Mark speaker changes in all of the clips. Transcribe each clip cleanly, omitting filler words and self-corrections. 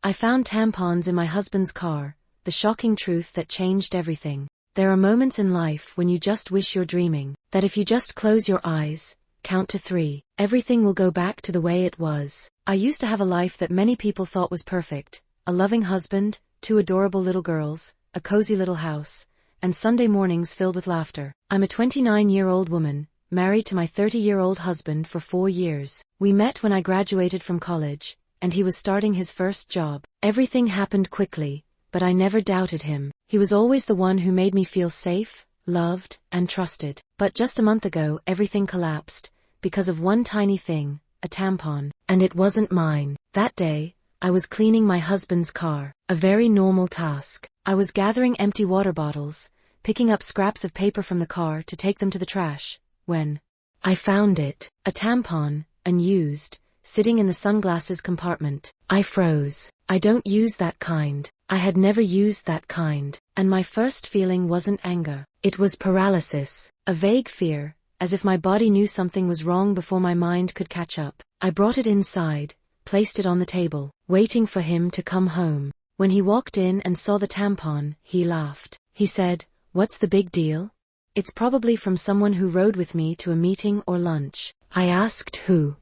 Speaker 1: I found tampons in my husband's car, the shocking truth that changed everything. There are moments in life when you just wish you're dreaming, that if you just close your eyes, count to 3, everything will go back to the way it was. I used to have a life that many people thought was perfect, a loving husband, 2 adorable little girls, a cozy little house, and Sunday mornings filled with laughter. I'm a 29-year-old woman, married to my 30-year-old husband for 4 years. We met when I graduated from college, and he was starting his first job. Everything happened quickly, but I never doubted him. He was always the one who made me feel safe, loved, and trusted. But just a month ago everything collapsed, because of one tiny thing, a tampon. And it wasn't mine. That day, I was cleaning my husband's car, a very normal task. I was gathering empty water bottles, picking up scraps of paper from the car to take them to the trash, when I found it, a tampon, unused, sitting in the sunglasses compartment. I froze. I don't use that kind. I had never used that kind. And my first feeling wasn't anger. It was paralysis, a vague fear, as if my body knew something was wrong before my mind could catch up. I brought it inside, placed it on the table, waiting for him to come home. When he walked in and saw the tampon, he laughed. He said, "What's the big deal? It's probably from someone who rode with me to a meeting or lunch." I asked who.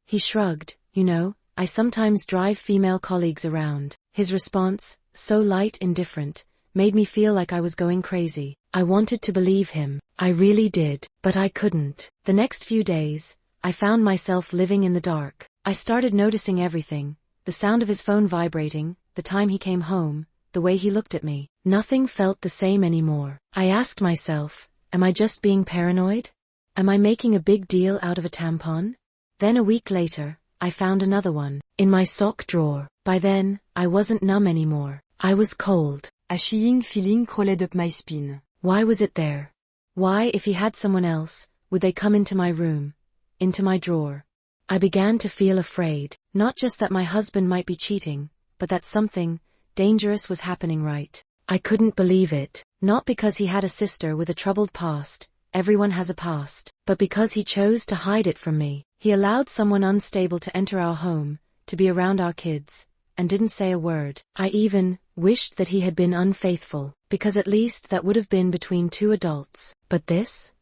Speaker 1: He shrugged. "You know, I sometimes drive female colleagues around." His response, so light and indifferent, made me feel like I was going crazy. I wanted to believe him. I really did. But I couldn't. The next few days, I found myself living in the dark. I started noticing everything, the sound of his phone vibrating, the time he came home, the way he looked at me. Nothing felt the same anymore. I asked myself, am I just being paranoid? Am I making a big deal out of a tampon? Then a week later, I found another one, in my sock drawer. By then, I wasn't numb anymore. I was cold.
Speaker 2: A chilling feeling crawled up my spine.
Speaker 1: Why was it there? Why, if he had someone else, would they come into my room, into my drawer? I began to feel afraid, not just that my husband might be cheating, but that something dangerous was happening right. I couldn't believe it, not because he had a sister with a troubled past, everyone has a past, but because he chose to hide it from me. He allowed someone unstable to enter our home, to be around our kids, and didn't say a word. I even wished that he had been unfaithful, because at least that would have been between 2 adults. But this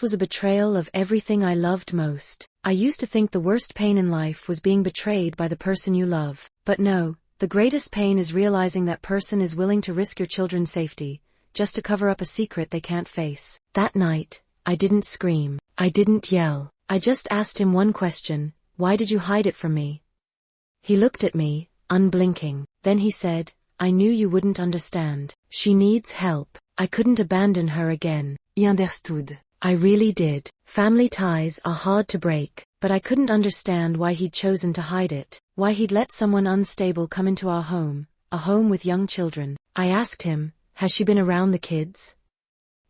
Speaker 1: was a betrayal of everything I loved most. I used to think the worst pain in life was being betrayed by the person you love. But no, the greatest pain is realizing that person is willing to risk your children's safety, just to cover up a secret they can't face. That night, I didn't scream. I didn't yell. I just asked him one question: why did you hide it from me? He looked at me, unblinking. Then he said, "I knew you wouldn't understand. She needs help. I couldn't abandon her again."
Speaker 2: He understood.
Speaker 1: I really did. Family ties are hard to break, but I couldn't understand why he'd chosen to hide it, why he'd let someone unstable come into our home, a home with young children. I asked him, "Has she been around the kids?"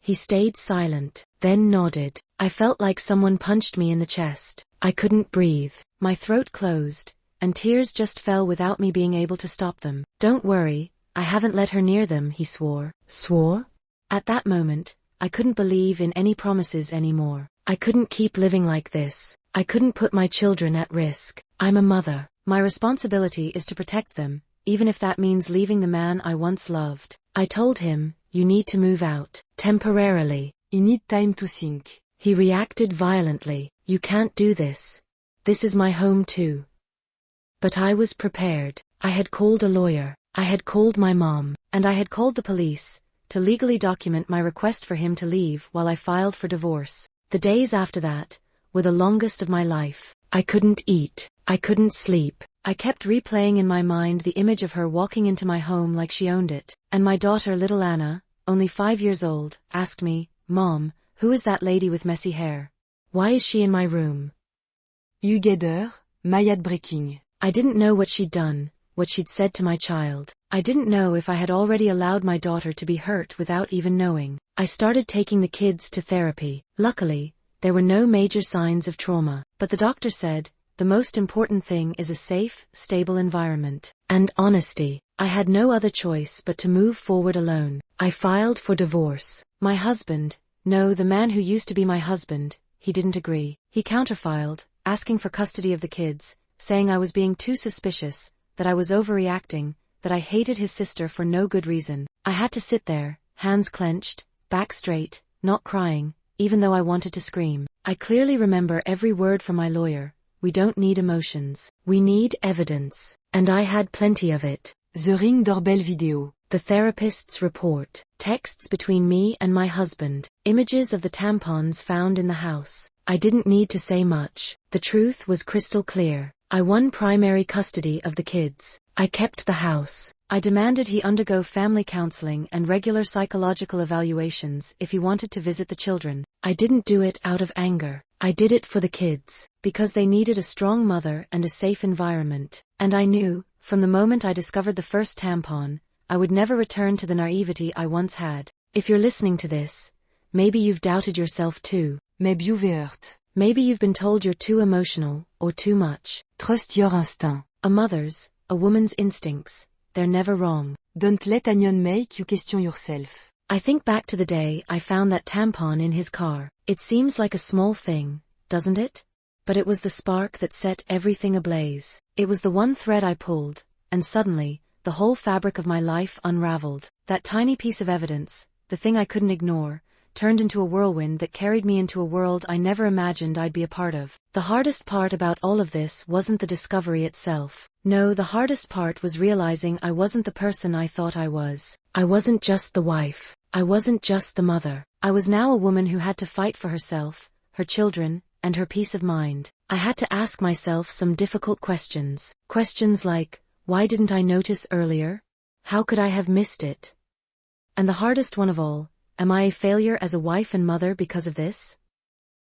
Speaker 1: He stayed silent, then nodded. I felt like someone punched me in the chest. I couldn't breathe. My throat closed, and tears just fell without me being able to stop them. "Don't worry, I haven't let her near them," he swore. Swore? At that moment, I couldn't believe in any promises anymore. I couldn't keep living like this. I couldn't put my children at risk. I'm a mother. My responsibility is to protect them, even if that means leaving the man I once loved. I told him, "You need to move out. Temporarily.
Speaker 2: You need time to think."
Speaker 1: He reacted violently. "You can't do this. This is my home too." But I was prepared. I had called a lawyer. I had called my mom. And I had called the police, to legally document my request for him to leave while I filed for divorce. The days after that were the longest of my life. I couldn't eat. I couldn't sleep. I kept replaying in my mind the image of her walking into my home like she owned it. And my daughter, little Anna, only 5 years old, asked me, "Mom, who is that lady with messy hair? Why is she in my room?"
Speaker 2: Together, my heart breaking.
Speaker 1: I didn't know what she'd done, what she'd said to my child. I didn't know if I had already allowed my daughter to be hurt without even knowing. I started taking the kids to therapy. Luckily, there were no major signs of trauma. But the doctor said, the most important thing is a safe, stable environment. And honesty. I had no other choice but to move forward alone. I filed for divorce. My husband, no, the man who used to be my husband, he didn't agree. He counterfiled, asking for custody of the kids, saying I was being too suspicious, that I was overreacting, that I hated his sister for no good reason. I had to sit there, hands clenched, back straight, not crying, even though I wanted to scream. I clearly remember every word from my lawyer. We don't need emotions. We need evidence. And I had plenty of it.
Speaker 2: The Ring doorbell video.
Speaker 1: The therapist's report. Texts between me and my husband. Images of the tampons found in the house. I didn't need to say much. The truth was crystal clear. I won primary custody of the kids. I kept the house. I demanded he undergo family counseling and regular psychological evaluations if he wanted to visit the children. I didn't do it out of anger. I did it for the kids, because they needed a strong mother and a safe environment. And I knew, from the moment I discovered the first tampon, I would never return to the naivety I once had. If you're listening to this, maybe you've doubted yourself too.
Speaker 2: Maybe you've hurt.
Speaker 1: Maybe you've been told you're too emotional, or too much.
Speaker 2: Trust your instinct.
Speaker 1: A woman's instincts, they're never wrong.
Speaker 2: Don't let anyone make you question yourself.
Speaker 1: I think back to the day I found that tampon in his car. It seems like a small thing, doesn't it? But it was the spark that set everything ablaze. It was the one thread I pulled, and suddenly, the whole fabric of my life unraveled. That tiny piece of evidence, the thing I couldn't ignore, turned into a whirlwind that carried me into a world I never imagined I'd be a part of. The hardest part about all of this wasn't the discovery itself. No, the hardest part was realizing I wasn't the person I thought I was. I wasn't just the wife. I wasn't just the mother. I was now a woman who had to fight for herself, her children, and her peace of mind. I had to ask myself some difficult questions. Questions like, why didn't I notice earlier? How could I have missed it? And the hardest one of all, am I a failure as a wife and mother because of this?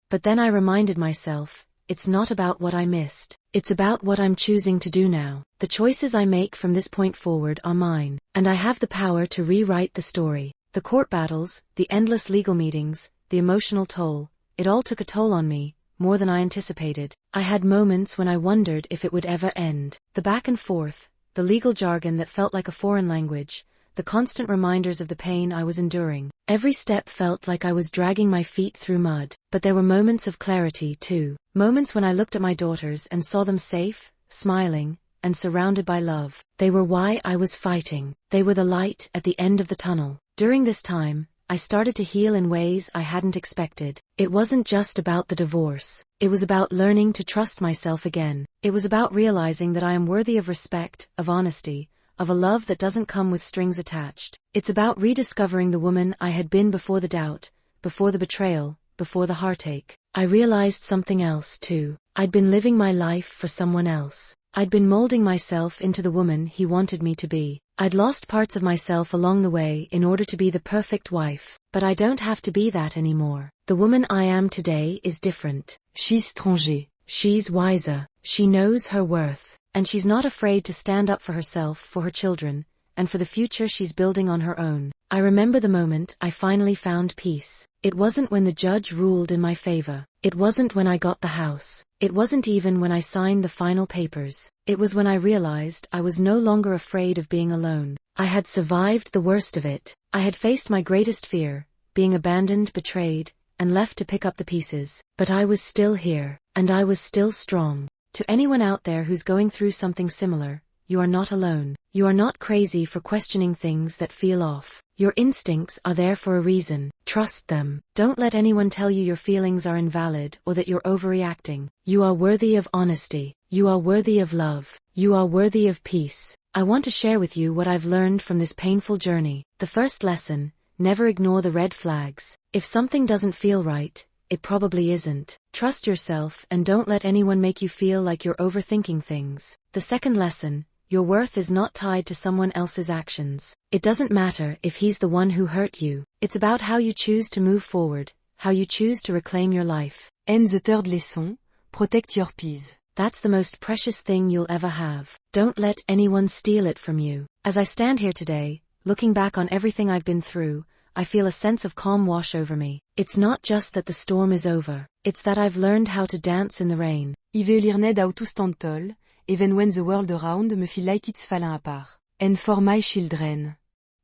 Speaker 1: But then I reminded myself, it's not about what I missed. It's about what I'm choosing to do now. The choices I make from this point forward are mine, and I have the power to rewrite the story. The court battles, the endless legal meetings, the emotional toll, it all took a toll on me, more than I anticipated. I had moments when I wondered if it would ever end. The back and forth, the legal jargon that felt like a foreign language, the constant reminders of the pain I was enduring. Every step felt like I was dragging my feet through mud. But there were moments of clarity too. Moments when I looked at my daughters and saw them safe, smiling, and surrounded by love. They were why I was fighting. They were the light at the end of the tunnel. During this time, I started to heal in ways I hadn't expected. It wasn't just about the divorce. It was about learning to trust myself again. It was about realizing that I am worthy of respect, of honesty, of a love that doesn't come with strings attached. It's about rediscovering the woman I had been before the doubt, before the betrayal, before the heartache. I realized something else too. I'd been living my life for someone else. I'd been molding myself into the woman he wanted me to be. I'd lost parts of myself along the way in order to be the perfect wife. But I don't have to be that anymore. The woman I am today is different.
Speaker 2: She's stronger.
Speaker 1: She's wiser. She knows her worth. And she's not afraid to stand up for herself, for her children, and for the future she's building on her own. I remember the moment I finally found peace. It wasn't when the judge ruled in my favor. It wasn't when I got the house. It wasn't even when I signed the final papers. It was when I realized I was no longer afraid of being alone. I had survived the worst of it. I had faced my greatest fear, being abandoned, betrayed, and left to pick up the pieces. But I was still here, and I was still strong. To anyone out there who's going through something similar, you are not alone. You are not crazy for questioning things that feel off. Your instincts are there for a reason. Trust them. Don't let anyone tell you your feelings are invalid or that you're overreacting. You are worthy of honesty. You are worthy of love. You are worthy of peace. I want to share with you what I've learned from this painful journey. The first lesson, never ignore the red flags. If something doesn't feel right, it probably isn't. Trust yourself and don't let anyone make you feel like you're overthinking things. The second lesson, your worth is not tied to someone else's actions. It doesn't matter if he's the one who hurt you. It's about how you choose to move forward, how you choose to reclaim your life.
Speaker 2: And the third lesson, protect your peace.
Speaker 1: That's the most precious thing you'll ever have. Don't let anyone steal it from you. As I stand here today, looking back on everything I've been through, I feel a sense of calm wash over me. It's not just that the storm is over. It's that I've learned how to dance in the rain.
Speaker 2: I vil ir ned out stand tall, even when the world around me feel like it's falling apart. And for my children.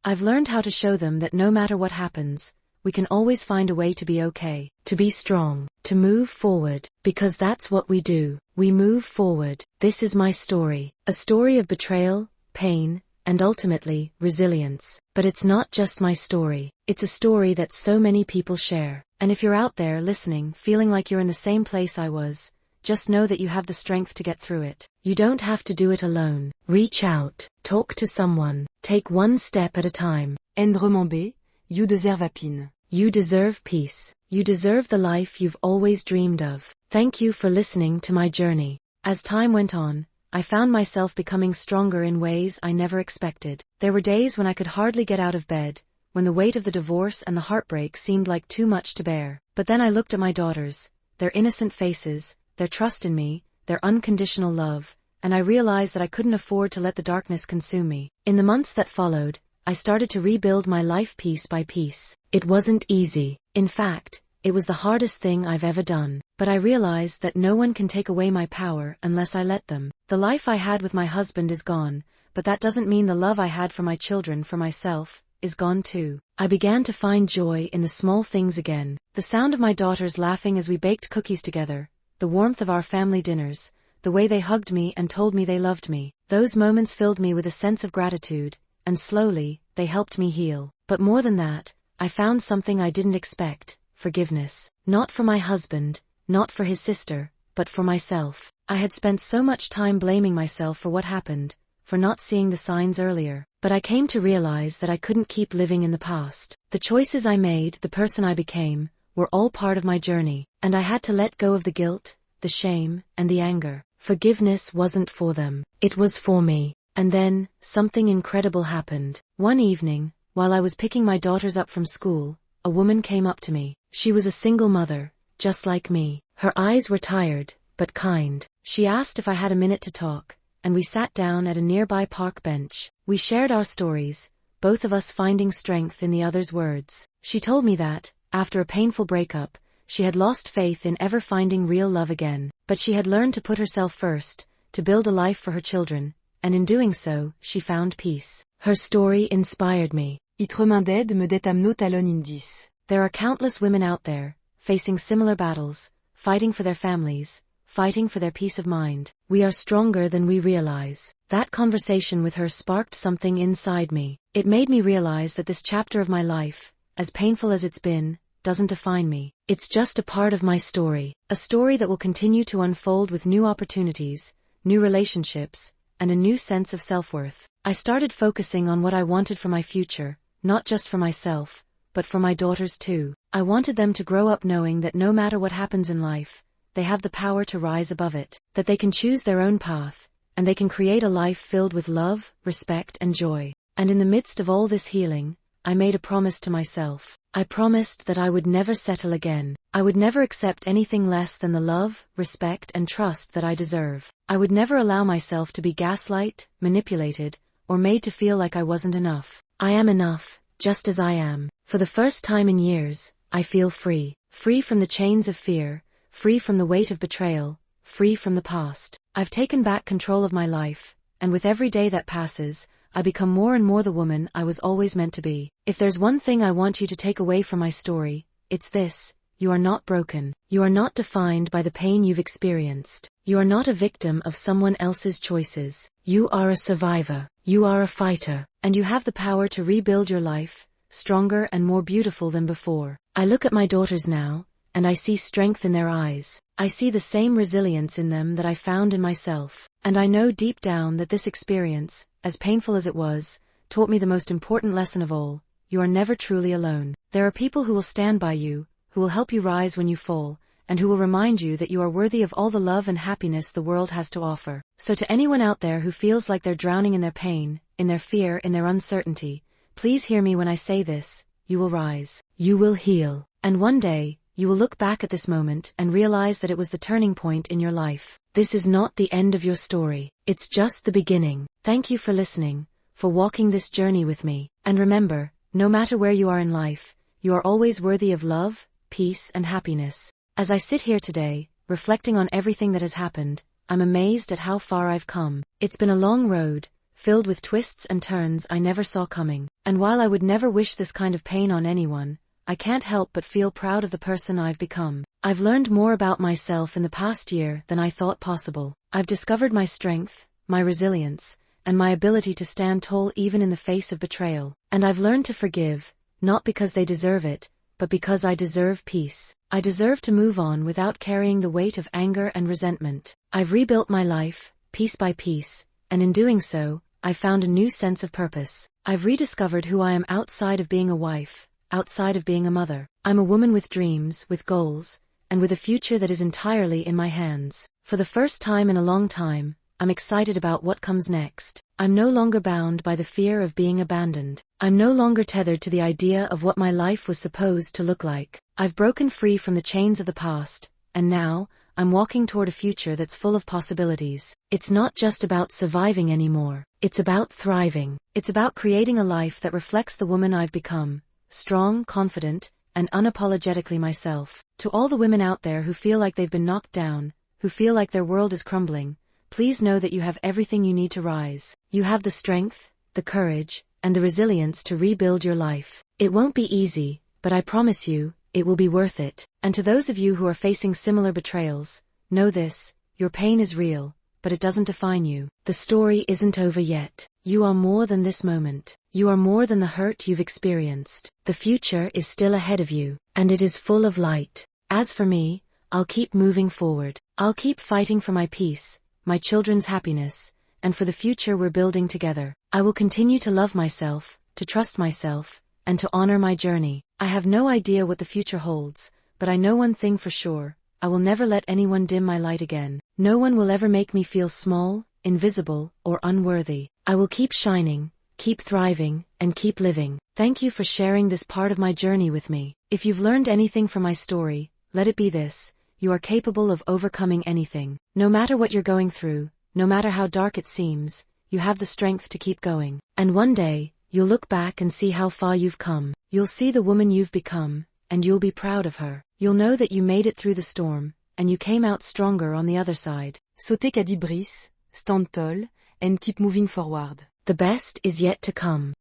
Speaker 1: I've learned how to show them that no matter what happens, we can always find a way to be okay, to be strong, to move forward, because that's what we do. We move forward. This is my story. A story of betrayal, pain, and ultimately, resilience. But it's not just my story. It's a story that so many people share. And if you're out there listening, feeling like you're in the same place I was, just know that you have the strength to get through it. You don't have to do it alone. Reach out. Talk to someone. Take one step at a time.
Speaker 2: Remember, you deserve a pin.
Speaker 1: You deserve peace. You deserve the life you've always dreamed of. Thank you for listening to my journey. As time went on, I found myself becoming stronger in ways I never expected. There were days when I could hardly get out of bed, when the weight of the divorce and the heartbreak seemed like too much to bear. But then I looked at my daughters, their innocent faces, their trust in me, their unconditional love, and I realized that I couldn't afford to let the darkness consume me. In the months that followed, I started to rebuild my life piece by piece. It wasn't easy. In fact, it was the hardest thing I've ever done. But I realized that no one can take away my power unless I let them. The life I had with my husband is gone, but that doesn't mean the love I had for my children, for myself, is gone too. I began to find joy in the small things again. The sound of my daughters laughing as we baked cookies together, the warmth of our family dinners, the way they hugged me and told me they loved me. Those moments filled me with a sense of gratitude, and slowly, they helped me heal. But more than that, I found something I didn't expect: forgiveness. Not for my husband, not for his sister, but for myself. I had spent so much time blaming myself for what happened, for not seeing the signs earlier. But I came to realize that I couldn't keep living in the past. The choices I made, the person I became, were all part of my journey, and I had to let go of the guilt, the shame, and the anger. Forgiveness wasn't for them. It was for me. And then, something incredible happened. One evening, while I was picking my daughters up from school, a woman came up to me. She was a single mother, just like me. Her eyes were tired, but kind. She asked if I had a minute to talk, and we sat down at a nearby park bench. We shared our stories, both of us finding strength in the other's words. She told me that, after a painful breakup, she had lost faith in ever finding real love again. But she had learned to put herself first, to build a life for her children, and in doing so, she found peace. Her story inspired me.
Speaker 2: Itremended me detamno talon indis.
Speaker 1: There are countless women out there, facing similar battles, fighting for their families, fighting for their peace of mind. We are stronger than we realize. That conversation with her sparked something inside me. It made me realize that this chapter of my life, as painful as it's been, doesn't define me. It's just a part of my story. A story that will continue to unfold with new opportunities, new relationships, and a new sense of self-worth. I started focusing on what I wanted for my future, not just for myself, but for my daughters too. I wanted them to grow up knowing that no matter what happens in life, they have the power to rise above it, that they can choose their own path, and they can create a life filled with love, respect, and joy. And in the midst of all this healing, I made a promise to myself. I promised that I would never settle again. I would never accept anything less than the love, respect, and trust that I deserve. I would never allow myself to be gaslight, manipulated, or made to feel like I wasn't enough. I am enough, just as I am. For the first time in years, I feel free. Free from the chains of fear, free from the weight of betrayal, free from the past. I've taken back control of my life, and with every day that passes, I become more and more the woman I was always meant to be. If there's one thing I want you to take away from my story, it's this: you are not broken. You are not defined by the pain you've experienced. You are not a victim of someone else's choices. You are a survivor. You are a fighter. And you have the power to rebuild your life, stronger and more beautiful than before. I look at my daughters now, and I see strength in their eyes. I see the same resilience in them that I found in myself. And I know deep down that this experience, as painful as it was, taught me the most important lesson of all: you are never truly alone. There are people who will stand by you, who will help you rise when you fall, and who will remind you that you are worthy of all the love and happiness the world has to offer. So to anyone out there who feels like they're drowning in their pain, in their fear, in their uncertainty, please hear me when I say this: you will rise. You will heal. And one day, you will look back at this moment and realize that it was the turning point in your life. This is not the end of your story. It's just the beginning. Thank you for listening, for walking this journey with me. And remember, no matter where you are in life, you are always worthy of love, peace, and happiness. As I sit here today, reflecting on everything that has happened, I'm amazed at how far I've come. It's been a long road, filled with twists and turns I never saw coming. And while I would never wish this kind of pain on anyone, I can't help but feel proud of the person I've become. I've learned more about myself in the past year than I thought possible. I've discovered my strength, my resilience, and my ability to stand tall even in the face of betrayal. And I've learned to forgive, not because they deserve it, but because I deserve peace. I deserve to move on without carrying the weight of anger and resentment. I've rebuilt my life, piece by piece, and in doing so, I've found a new sense of purpose. I've rediscovered who I am outside of being a wife, outside of being a mother. I'm a woman with dreams, with goals, and with a future that is entirely in my hands. For the first time in a long time, I'm excited about what comes next. I'm no longer bound by the fear of being abandoned. I'm no longer tethered to the idea of what my life was supposed to look like. I've broken free from the chains of the past, and now, I'm walking toward a future that's full of possibilities. It's not just about surviving anymore. It's about thriving. It's about creating a life that reflects the woman I've become, strong, confident, and unapologetically myself. To all the women out there who feel like they've been knocked down, who feel like their world is crumbling, please know that you have everything you need to rise. You have the strength, the courage, and the resilience to rebuild your life. It won't be easy, but I promise you, it will be worth it. And to those of you who are facing similar betrayals, know this, your pain is real, but it doesn't define you. The story isn't over yet. You are more than this moment. You are more than the hurt you've experienced. The future is still ahead of you, and it is full of light. As for me, I'll keep moving forward. I'll keep fighting for my peace, my children's happiness, and for the future we're building together. I will continue to love myself, to trust myself, and to honor my journey. I have no idea what the future holds, but I know one thing for sure, I will never let anyone dim my light again. No one will ever make me feel small, invisible, or unworthy. I will keep shining, keep thriving, and keep living. Thank you for sharing this part of my journey with me. If you've learned anything from my story, let it be this: you are capable of overcoming anything. No matter what you're going through, no matter how dark it seems, you have the strength to keep going. And one day, you'll look back and see how far you've come. You'll see the woman you've become, and you'll be proud of her. You'll know that you made it through the storm, and you came out stronger on the other side.
Speaker 2: Sautez qu'a dit Brice, stand tall, and keep moving forward.
Speaker 1: The best is yet to come.